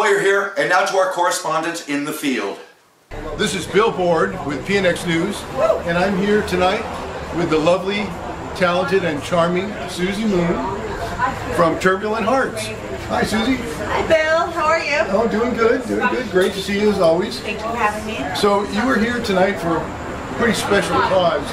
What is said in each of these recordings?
while you're here, and now to our correspondent in the field. This is Bill Board with PNX News, and I'm here tonight with the lovely, talented, and charming Suzi Moon from Turbulent Hearts. Hi, Suzi. Hi, Bill. How are you? Oh, doing good, doing good. Great to see you as always. Thank you for having me. So you were here tonight for a pretty special cause.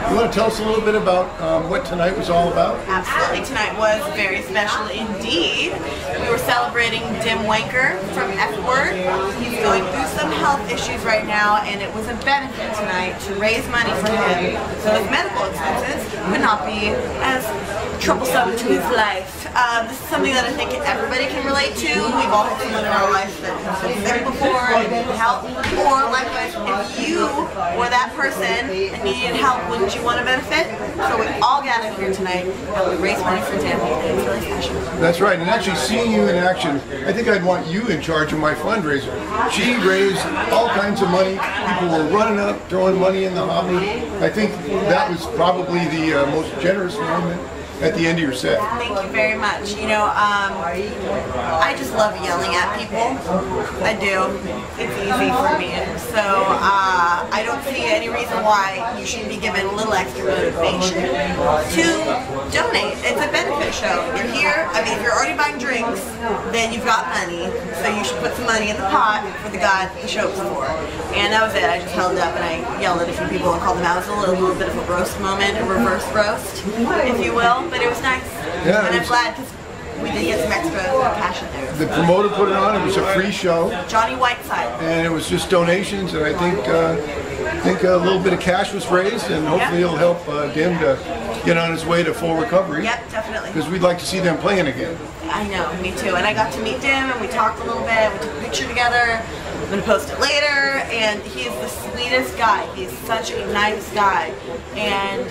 You want to tell us a little bit about what tonight was all about? Absolutely. Tonight was very special indeed. We were celebrating Dim Wanker from F-Word. He's going through some health issues right now, and it was a benefit tonight to raise money for him so his medical expenses would not be as troublesome to his life. This is something that I think everybody can relate to. We've all had someone in our life that has been sick before and needed help. Or likewise, if you were that person and needed help, wouldn't you want to benefit? So we all gathered here tonight and we raised money for Dim. It's really special. That's right, and actually seeing you in action, I think I'd want you in charge of my fundraiser. She raised all kinds of money. People were running up, throwing money in the hobby. I think that was probably the most generous moment at the end of your set. Thank you very much. You know, I just love yelling at people. I do. It's easy for me. So I don't see any reason why you shouldn't be given a little extra motivation to donate. It's a benefit show. You're here. I mean, if you're already buying drinks, then you've got money. So you should put some money in the pot for the guy the show was for. And that was it. I just held it up and I yelled at a few people and called them out. It was a little bit of a roast moment, a reverse roast, if you will. But it was nice. Yeah, and I'm glad because we did get some extra cash in there. The promoter put it on. It was a free show. Johnny Whiteside. And it was just donations, and I think a little bit of cash was raised, and hopefully it'll help Dim to get on his way to full recovery. Yep, definitely. Because we'd like to see them playing again. I know, me too. And I got to meet Dim, and we talked a little bit. We took a picture together. I'm going to post it later, and he's the sweetest guy. He's such a nice guy. And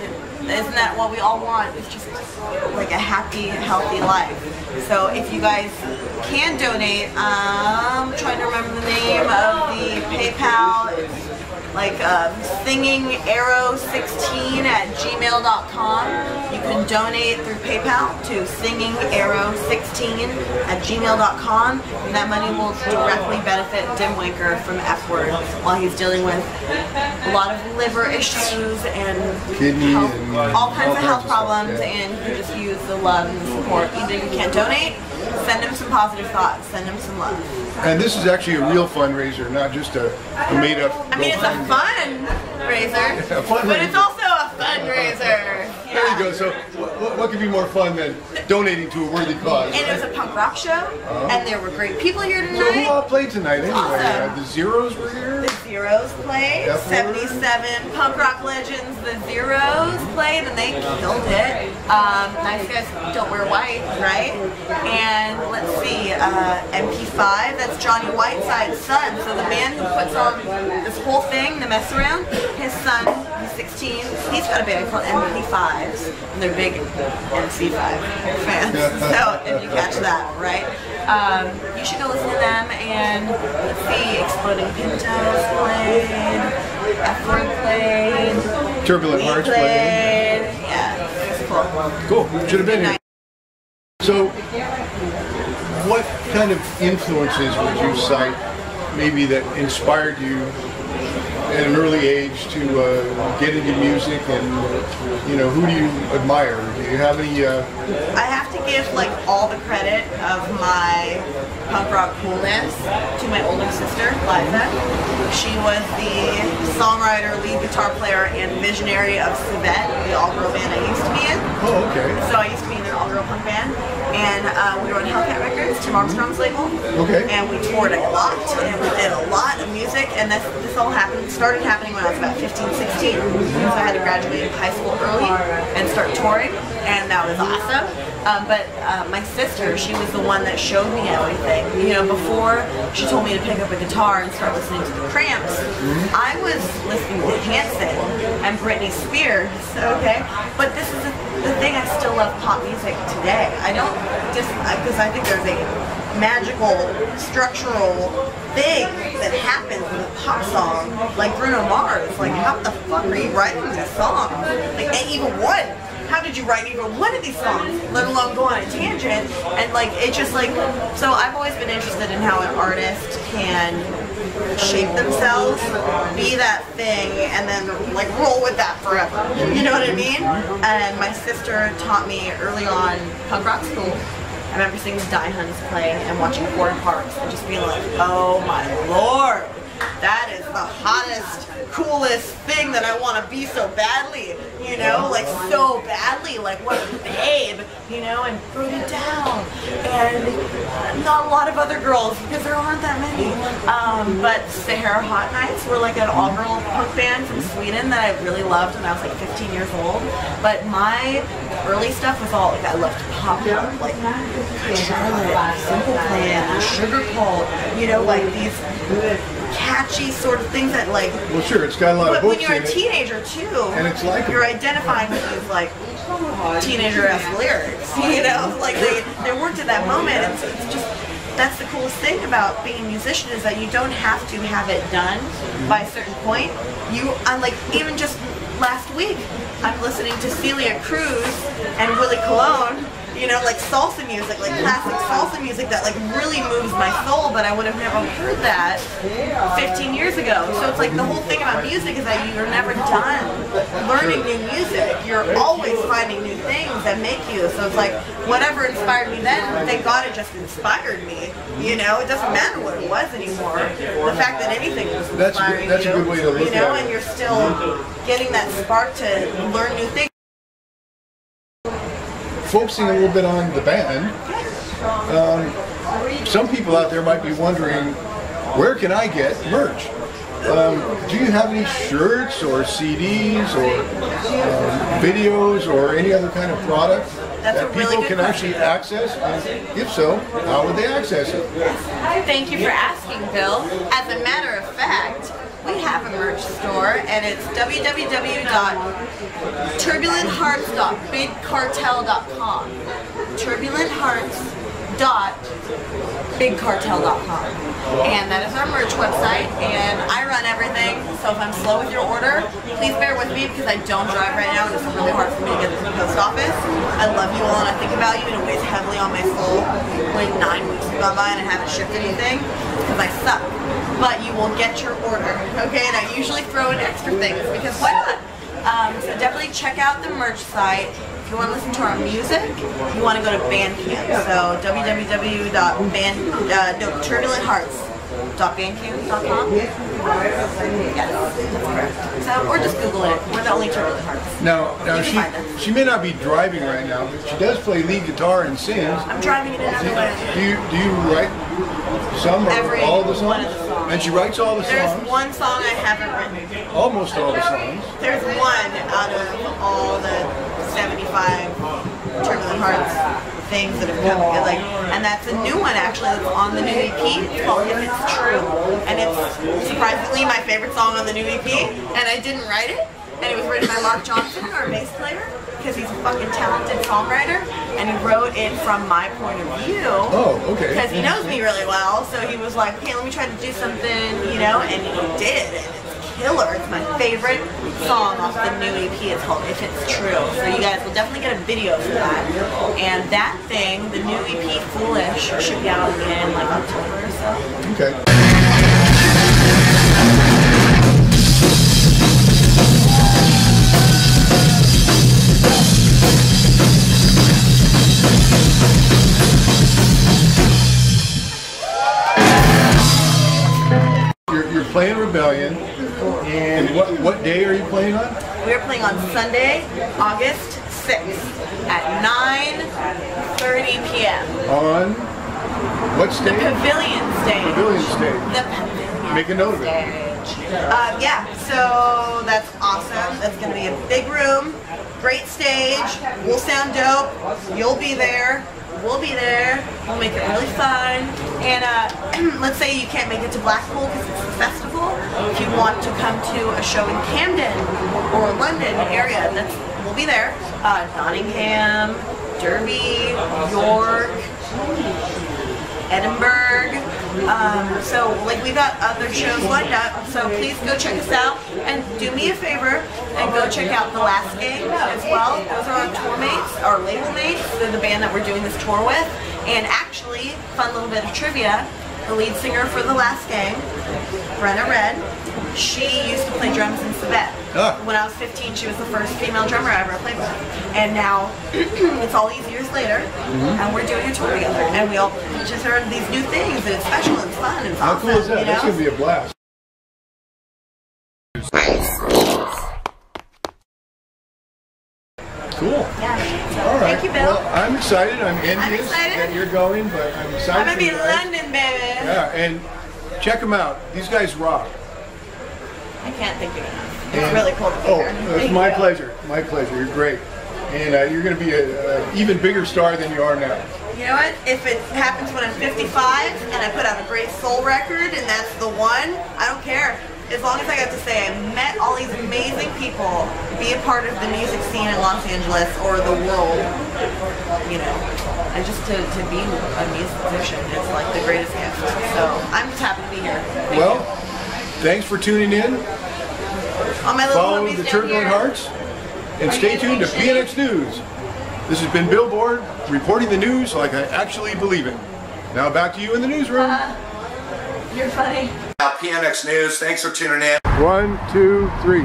isn't that what we all want? It's just like a happy, healthy life. So if you guys can donate, I'm trying to remember the name of the PayPal. It's like singingarrow16@gmail.com. You can donate through PayPal to singingarrow16@gmail.com, and that money will directly benefit Dim Wanker from F-Word while he's dealing with a lot of liver issues and kidney health, and all kinds of health stuff, problems, and you just use the love and the support. Even if you can't donate, send him some positive thoughts, send him some love. And this is actually a real fundraiser, not just a made-up. I mean, it's a fundraiser, but it's also a fundraiser. Yeah. There you go. So what could be more fun than donating to a worthy cause? And it was a punk rock show, and there were great people here tonight. So who all played tonight anyway? Awesome. The Zeros were here? The Zeros played, F-Word. 77 punk rock legends, the Zeros played, and they killed it. Nice guys don't wear white, right? And let's see, MP5, that's Johnny Whiteside's son. So the man who puts on this whole thing, the mess around, his son, he's 16, he's got a band called MP5s, and they're big MC5 fans. So if you catch that, right? You should go listen to them, and let's see, Exploding Pintos played, F-Word played, Turbulent Hearts played. Yeah, it was cool. Cool, should have been here. So, what kind of influences would you cite, maybe that inspired you at an early age to get into music, and who do you admire? Do you have any? I have to give like all the credit of my punk rock coolness to my older sister, Liza. She was the songwriter, lead guitar player, and visionary of Civet, the all-girl band I used to be in. Oh, okay. So I used to be in an all-girl punk band, and we were on Hellcat Records, Tim Armstrong's label. Okay. And we toured a lot, and we did a lot of music, and this all started happening when I was about 15, 16. So I had to graduate high school early and start touring, and that was awesome. But my sister, she was the one that showed me everything. Before she told me to pick up a guitar and start listening to the Cramps, I was listening to Hanson and Britney Spears, okay? But this is the thing, I still love pop music today. I don't because I think there's a magical, structural thing that happens with a pop song, like Bruno Mars. Like, how the fuck are you writing this song? Like, and even one. how did you write even one of these songs, let alone go on a tangent? And like, it's just like, so I've always been interested in how an artist can shape themselves, be that thing, and then like roll with that forever. You know what I mean? And my sister taught me early on punk rock school. I remember seeing the Die Huns play and watching Foreign Parks and just being like, oh my lord, that is the hottest, coolest thing that I want to be so badly, you know, like so badly, like what a babe, you know, and Bring It Down, and not a lot of other girls, because there aren't that many, but Sahara Hot Nights were like an all-girl punk band from Sweden that I really loved when I was like 15 years old, but my early stuff was all, like I loved pop punk, like Turbulent, Simple Plan, Sugar Cult, you know, like these catchy sort of things that like, well sure, it's got a lot of books when you're in a it, teenager too, and it's like you're identifying with these like teenager-esque lyrics, you know, like they worked at that moment, and so it's just, that's the coolest thing about being a musician, is that you don't have to have it done by a certain point. I'm like, even just last week, I'm listening to Celia Cruz and Willie Colon, you know, like salsa music, like classic salsa music that like really moves my soul, but I would have never heard that 15 years ago. So it's like the whole thing about music is that you're never done learning new music. You're always finding new things that make you. So it's like whatever inspired me then, thank God it just inspired me. You know, it doesn't matter what it was anymore. The fact that anything was inspiring that's a good way to look you know, at it. and you're still getting that spark to learn new things. Focusing a little bit on the band, some people out there might be wondering, where can I get merch? Do you have any shirts or CDs or videos or any other kind of product that people can actually access? And if so, how would they access it? Thank you for asking, Bill. As a matter of fact, we have a merch store, and it's www.turbulenthearts.bigcartel.com. turbulenthearts.bigcartel.com. And that is our merch website, and I run everything, so if I'm slow with your order, please bear with me because I don't drive right now, and it's really hard for me to get to the post office. I love you all, and I think about you, and it weighs heavily on my soul. Like 9 weeks have gone by and I haven't shipped anything because I suck. But you will get your order, okay? And I usually throw in extra things because why not? So definitely check out the merch site. If you want to listen to our music, you want to go to Bandcamp. So www.turbulenthearts.bandcamp.com. Yes, that's correct. So, or just Google it. We're the only Turbulent Hearts. Now she may not be driving right now, but she does play lead guitar and sings. I'm driving in another way. Do you write some or all the songs? One of the songs. And she writes all the songs? There's one song I haven't written. Almost all the songs. There's one out of all the 75 Turbulent Hearts things that have come, like, and that's a new one actually that's on the new EP. It's called If It's True, and it's surprisingly my favorite song on the new EP, and I didn't write it, and it was written by Mark Johnson, our bass player, because he's a fucking talented songwriter, and he wrote it from my point of view. Oh, okay. Because he knows me really well, so he was like, hey, let me try to do something, you know, and he did, and it's killer. It's my favorite song off the new EP. It's called If It's True. So you guys will definitely get a video for that. And that thing, the new EP, Foolish, should be out in like October or so. Okay. You're playing Rebellion, and what day are you playing on? We're playing on Sunday, August 6th at 9:30 p.m. On what stage? The Pavilion stage. Pavilion stage. The Pavilion Make a note of it. Yeah, so that's awesome. That's going to be a big room, great stage. We'll sound dope. You'll be there. We'll be there. We'll make it really fun. And let's say you can't make it to Blackpool because it's a festival. If you want to come to a show in Camden or London area, we'll be there. Nottingham, Derby, York, Edinburgh. So like we got other shows lined up, so please go check us out and do me a favor and go check out The Last Gang as well. Those are our tour mates, our label mates. They're the band that we're doing this tour with. And actually, fun little bit of trivia, the lead singer for The Last Gang, Brenna Red, she used to play drums in Tibet. When I was 15, she was the first female drummer I ever played with. And now, it's all these years later, and we're doing a tour together. And we all just heard these new things, and it's special and fun and How awesome. cool is that? You know? That's going to be a blast. Cool. Yeah. So, All right. thank you, Bill. Well, I'm excited. I'm envious excited. that you're going, but I'm excited. I'm going to be for in you guys. London, baby. Yeah, and check them out. These guys rock. I can't thank you enough. It's really cool to be here. It's Thank my you. pleasure. My pleasure. You're great. And you're going to be an even bigger star than you are now. You know what? If it happens when I'm 55 and I put out a great soul record and that's the one, I don't care. As long as I got to say I met all these amazing people, be a part of the music scene in Los Angeles or the world, you know, and just to be a musician is like the greatest gift. So I'm just happy to be here. Thank you. Thanks for tuning in. On my little Follow homies the down Turbulent here. Hearts and stay tuned to PNX News. This has been Billboard reporting the news like I actually believe it. Now back to you in the newsroom. You're funny. Now, PNX News, thanks for tuning in. 1, 2, 3.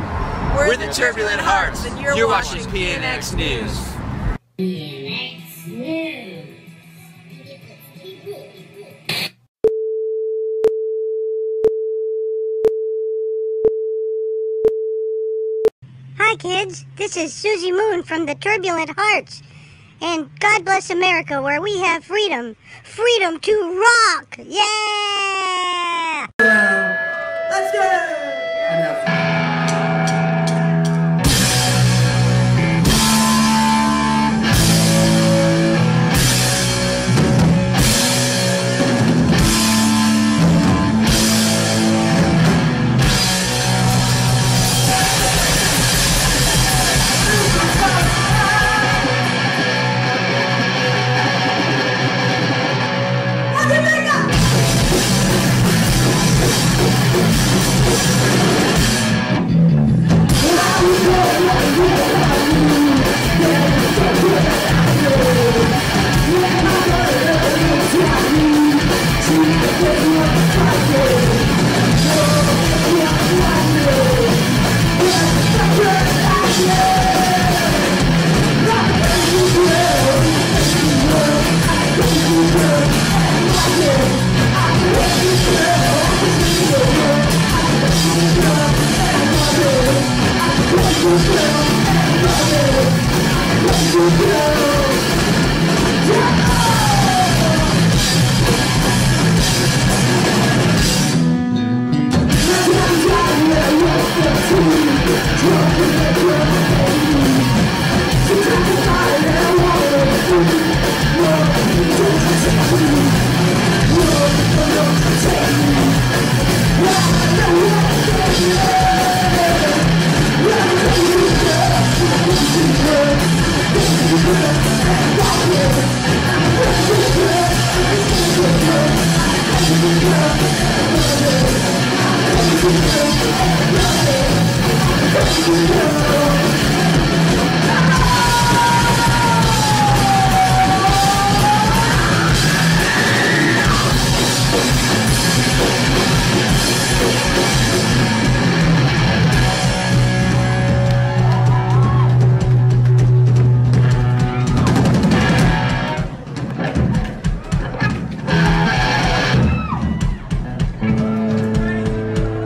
We're the Turbulent Hearts. And You're watching PNX News. PNX News. Hi kids, this is Suzi Moon from the Turbulent Hearts. And God bless America where we have freedom. Freedom to rock! Yeah! Let's go!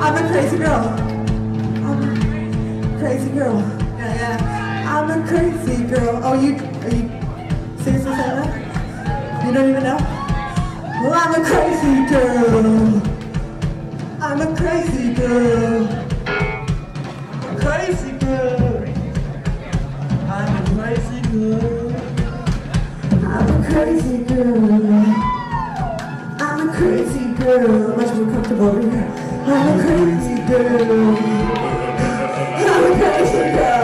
I'm a crazy girl. I'm a crazy girl. Yeah. I'm a crazy girl. Oh, are you seriously saying that? You don't even know? Well, I'm a crazy girl. I'm a crazy girl. A crazy girl. I'm a crazy girl. I'm a crazy girl. I'm a crazy girl. Much more comfortable over here. I'm a crazy girl. I'm a crazy girl.